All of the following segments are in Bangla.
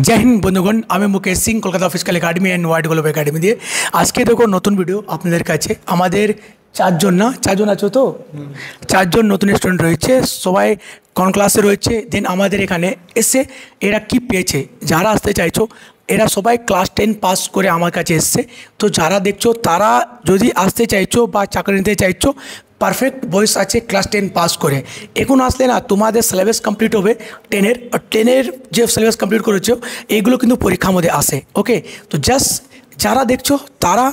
जय हिंद बंधुगण আমি Mukesh Singh Kolkata physical academy and wide globe academy দিয়ে আজকে দেখো নতুন ভিডিও আপনাদের কাছে আমাদের চারজন আছো তো চারজন নতুন স্টুডেন্ট রয়েছে সবাই কোন ক্লাসে রয়েছে দেন আমাদের এখানে এসে এরা কি পেয়েছে যারা আসতে চাইছো এরা সবাই ক্লাস 10 পাস করে আমার কাছে এসছে তো যারা দেখছো তারা যদি আসতে চাইছো বা চাকরি নিতে চাইছো পারফেক্ট বয়স আছে ক্লাস 10 পাস করে এখন আসলে না তোমাদের সিলেবাস কমপ্লিট হবে 10 এর যে সিলেবাস কমপ্লিট করেছো এগুলো কিন্তু পরীক্ষার মধ্যে আসে ওকে তো জাস্ট যারা দেখছো তারা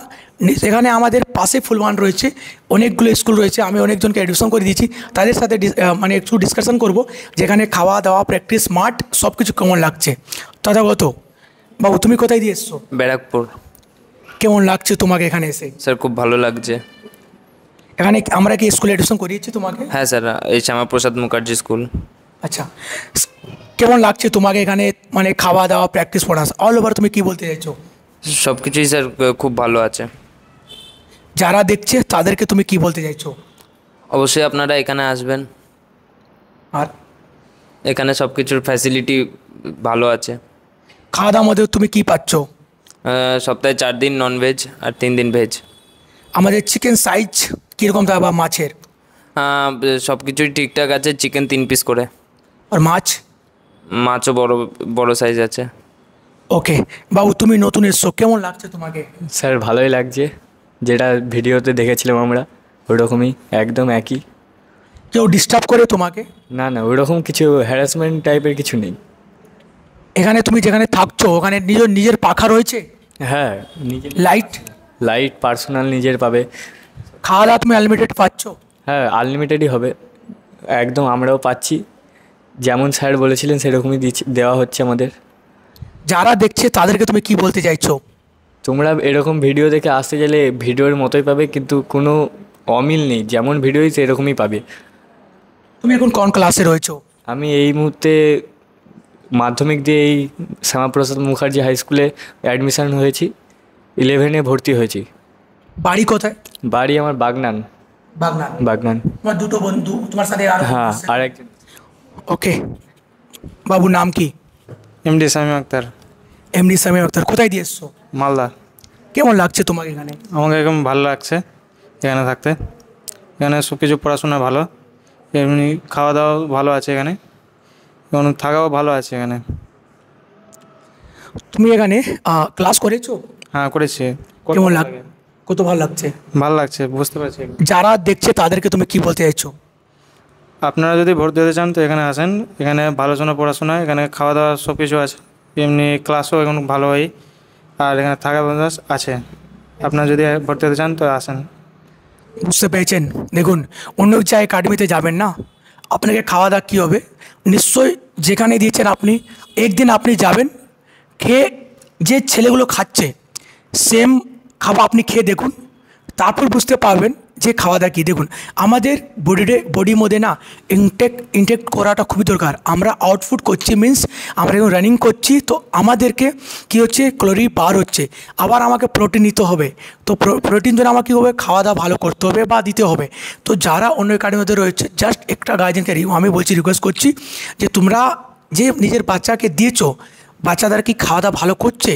এখানে আমাদের পাশে ফুলবান রয়েছে অনেকগুলো স্কুল রয়েছে আমি অনেকজনকে অ্যাডমিশন করে দিয়েছি তাদের সাথে মানে একটু ডিসকাশন করব যেখানে খাওয়া দাওয়া প্র্যাকটিস মাঠ সব কিছু কেমন লাগছে তথাগত বাবু তুমি কোথায় দিয়ে এসছো ব্যারাকপুর। কেমন লাগছে তোমাকে এখানে এসে স্যার খুব ভালো লাগছে। এখানে আমরা কি স্কুলে অ্যাডমিশন করিয়েছি তোমাকে? হ্যাঁ স্যার, এই শ্যামাপ্রসাদ মুখার্জি স্কুল। আচ্ছা কেমন লাগছে তোমাকে এখানে মানে খাওয়া দাওয়া প্র্যাকটিস পড়া অল ওভার তুমি কি বলতে চাইছো? সব কিছুই স্যার খুব ভালো আছে। যারা দেখছে তাদেরকে তুমি কি বলতে চাইছো? অবশ্যই আপনারা এখানে আসবেন, আর এখানে সব কিছুর ফ্যাসিলিটি ভালো আছে। খাওয়া দাওয়ার মধ্যে তুমি কি পাচ্ছ? সপ্তাহে 4 দিন ননভেজ আর 3 দিন ভেজ। আমাদের চিকেন সাইজ কীরকম থাকে বা মাছের? সব কিছুই ঠিকঠাক আছে। চিকেন 3 পিস করে, আর মাছও বড় বড় সাইজ আছে। ওকে বাবু তুমি নতুন এসছো কেমন লাগছে তোমাকে? স্যার ভালোই লাগছে, যেটা ভিডিওতে দেখেছিলাম আমরা ওরকমই একদম একই। কেউ ডিস্টার্ব করে তোমাকে? না না, ওইরকম কিছু হ্যারাসমেন্ট টাইপের কিছু নেই। এখানে তুমি যেখানে থাকছো ওখানে নিজের পাখা রয়েছে? হ্যাঁ, নিজের লাইট পার্সোনাল নিজের পাবে। খাওয়া দাওয়া তুমি আনলিমিটেড পাচ্ছ? হ্যাঁ আনলিমিটেডই হবে, একদম আমরাও পাচ্ছি, যেমন স্যার বলেছিলেন সেরকমই দেওয়া হচ্ছে আমাদের। যারা দেখছে তাদেরকে তুমি কি বলতে চাইছো? তোমরা এরকম ভিডিও দেখে আসতে গেলে ভিডিওর মতোই পাবে, কিন্তু কোনো অমিল নেই, যেমন ভিডিওই সেরকমই পাবে। তুমি এখন কোন ক্লাসে রয়েছো? আমি এই মুহূর্তে মাধ্যমিক দিয়ে এই শ্যামাপ্রসাদ মুখার্জি হাই স্কুলে অ্যাডমিশন হয়েছি, 11-এ ভর্তি হয়েছি। বাড়ি কোথায়? বাড়ি আমার বাগনান। তোমার দুটো বন্ধু তোমার সাথে? হ্যাঁ আর একজন। ওকে বাবু নাম কি? এমডি শামীম আক্তার। কোথায় দিয়ে এসছো? মালদা। কেমন লাগছে তোমাকে এখানে? আমাকে একদম ভালো লাগছে এখানে থাকতে। এখানে সব কিছু পড়াশোনা ভালো, এমনি খাওয়া দাওয়া ভালো আছে এখানে, এবং থাকাও ভালো আছে এখানে। তুমি এখানে ক্লাস করেছো? হ্যাঁ করেছি। কেমন কত ভালো লাগছে? ভালো লাগছে, বুঝতে পারছি। যারা দেখছে তাদেরকে তুমি কি বলতে চাইছো? আপনারা যদি ভর্তি হতে চান তো এখানে আসেন, এখানে ভালো পড়াশোনা, এখানে খাওয়া দাওয়া সব কিছু আছে, এমনি ক্লাসও এখন ভালো হয়, আর এখানে থাকা ব্যবস্থা আছে। আপনারা যদি ভর্তি হতে চান তো আসেন। বুঝতে পেরেছেন? দেখুন অন্য জায়গায় একাডেমিতে যাবেন না, আপনাকে খাওয়া দাওয়া কী হবে নিশ্চয়ই যেখানে দিয়েছেন আপনি একদিন আপনি যাবেন, খেয়ে যে ছেলেগুলো খাচ্ছে সেম খাবার আপনি খেয়ে দেখুন, তারপর বুঝতে পারবেন যে খাওয়া দাওয়া কী। দেখুন আমাদের বডির মধ্যে না ইনটেক করাটা খুবই দরকার। আমরা আউটপুট করছি মিন্স আমরা এখন রানিং করছি, তো আমাদেরকে কী হচ্ছে ক্যালোরি বার হচ্ছে, আবার আমাকে প্রোটিন নিতে হবে। তো প্রোটিন জন্য আমাকে কী হবে খাওয়া দাওয়া ভালো করতে হবে বা দিতে হবে। তো যারা অন্য একাডেমির মধ্যে রয়েছে জাস্ট একটা গার্জেনকে আমি বলছি রিকোয়েস্ট করছি যে তোমরা যে নিজের বাচ্চাকে দিয়েছো বাচ্চাদের কি খাওয়া দাওয়া ভালো করছে?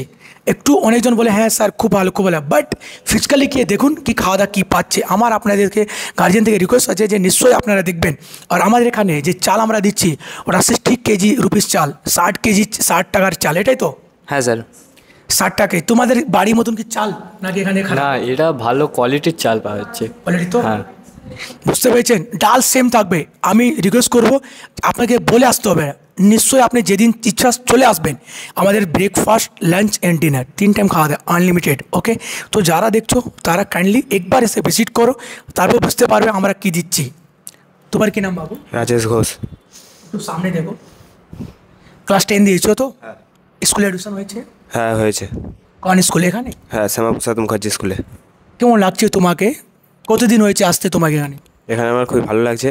একটু অনেকজন বলে হ্যাঁ স্যার খুব ভালো বাট ফিজিক্যালি গিয়ে দেখুন কি খাওয়া দাওয়া কী পাচ্ছে। আমার আপনাদেরকে গার্জেন থেকে রিকোয়েস্ট আছে যে নিশ্চয়ই আপনারা দেখবেন। আর আমাদের এখানে যে চাল আমরা দিচ্ছি ওটা ঠিক কেজি রুপিস চাল, 60 কেজি 60 টাকার চাল, এটাই তো? হ্যাঁ স্যার। 60 টাকায় তোমাদের বাড়ির মতন কি চাল নাকি এখানে? না, এটা ভালো কোয়ালিটির চাল পাওয়া যাচ্ছে। কোয়ালিটি তো? হ্যাঁ বুঝতে পেরেছেন? ডাল সেম থাকবে। আমি রিকোয়েস্ট করব আপনাকে বলে আসতে হবে, নিশ্চয়ই আপনি যেদিন ইচ্ছা চলে আসবেন। আমাদের breakfast lunch and dinner 3 time খাওয়া দাওয়া আনলিমিটেড ওকে। তো যারা দেখছো তারা কাইন্ডলি একবার এসে ভিজিট করো, তারপর বুঝতে পারবে আমরা কি দিচ্ছি। তোমার কি নাম বাবু? রাজেশ ঘোষ। একটু সামনে দেখো। ক্লাস 10 দিয়েছো তো? স্কুলে অ্যাডমিশন হয়েছে? হ্যাঁ হয়েছে। কোন স্কুলে? এখানে হ্যাঁ শ্যামাপ্রসাদ মুখার্জি স্কুলে। কেমন লাগছে তোমাকে? কতদিন হয়েছে আসতে তোমাকে এখানে? এখানে আমার খুবই ভালো লাগছে।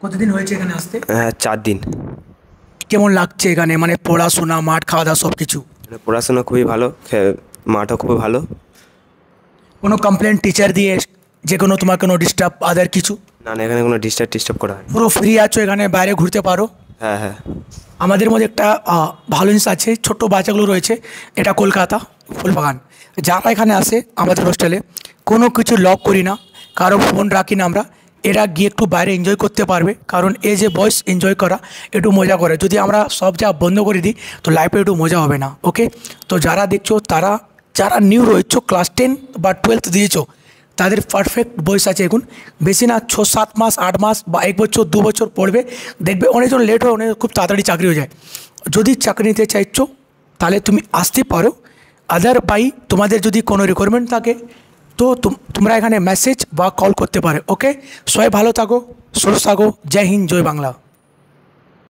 কতদিন হয়েছে এখানে আসতে? হ্যাঁ 4 দিন। কেমন লাগছে এখানে মানে পড়াশোনা মাঠ খাওয়া দাওয়া সব কিছু? পড়াশোনা খুবই ভালো, মাঠও খুবই ভালো। কোনো কমপ্লেন টিচার দিয়ে যে কোনো তোমার কোনো ডিস্টার্ব আদার কিছু? না না, এখানে কোনো ডিস্টার্ব করা হয় না। পুরো ফ্রি আছো এখানে, বাইরে ঘুরতে পারো? হ্যাঁ হ্যাঁ। আমাদের মধ্যে একটা ভালো জিনিস আছে, ছোট্ট বাচ্চাগুলো রয়েছে, এটা কলকাতা ফুলবাগান। যারা এখানে আসে আমাদের হোস্টেলে, কোনো কিছু লক করি না, কারো ফোন রাখি না আমরা। এরা গিয়ে একটু বাইরে এনজয় করতে পারবে, কারণ এই যে বয়স এনজয় করা, একটু মজা করে। যদি আমরা সব যা বন্ধ করে দিই তো লাইফে একটু মজা হবে না। ওকে, তো যারা দেখছো, তারা যারা নিউ রয়েছো, ক্লাস 10 বা 12 দিয়েছো, তাদের পারফেক্ট বয়স আছে এখন, বেশি না 6-7 মাস, 8 মাস বা 1 বছর 2 বছর পড়বে, দেখবে অনেকজন লেট হয়, অনেক খুব তাড়াতাড়ি চাকরি হয়ে যায়। যদি চাকরি নিতে চাইছো তাহলে তুমি আসতে পারো। আদার বাই তোমাদের যদি কোনো রিকোয়ারমেন্ট থাকে তো তোমরা এখানে মেসেজ বা কল করতে পারো। ওকে, সবাই ভালো থাকো, সুস্থ থাকো। জয় হিন্দ, জয় বাংলা।